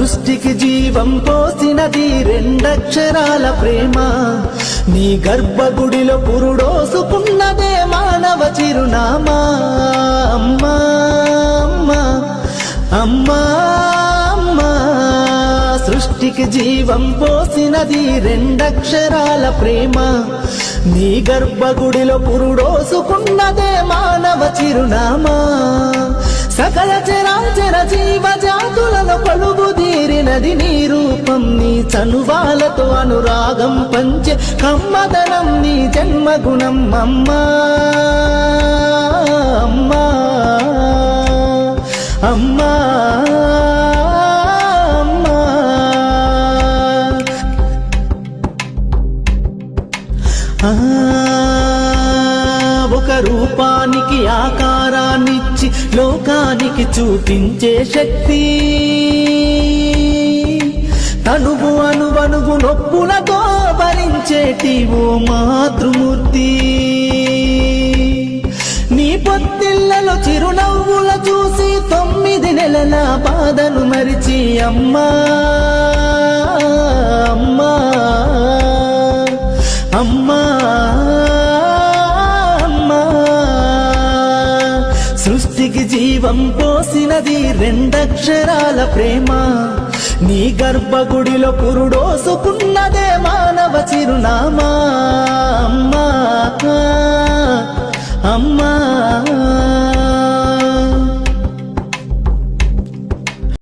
సృష్టికి జీవం పోసినది రెండక్షరాల ప్రేమ నీ గర్భగుడిలో పురుడోసుకున్నదే మానవ చిరునామా అమ్మా అమ్మా అమ్మా అమ్మా సృష్టికి జీవం పోసినది రెండక్షరాల ప్రేమ నీ గర్భగుడిలో పురుడోసుకున్నదే మానవ చిరునామా సకల చరాచర జీవ జాతులను కొలువుదీరినది నీ రూపం నీ చనువాలతో అనురాగం పంచే కమ్మదనం నీ జన్మగుణం అమ్మా అమ్మా అమ్మా ఒక రూపానికి ఆకారాన్నిచ్చి లోకానికి చూపించే శక్తి తనువు అనువనువు నొప్పులతో భరించేటి ఓ మాతృమూర్తి నీ పొత్తిళ్లలో చిరునవ్వుల చూసి 9 నెలల బాధను మరిచి అమ్మా అమ్మా అమ్మా అమ్మా సృష్టికి జీవం పోసినది రెండక్షరాల ప్రేమ నీ గర్భగుడిలో పురుడోసుకున్నదే మానవ చిరునామా అమ్మా అమ్మా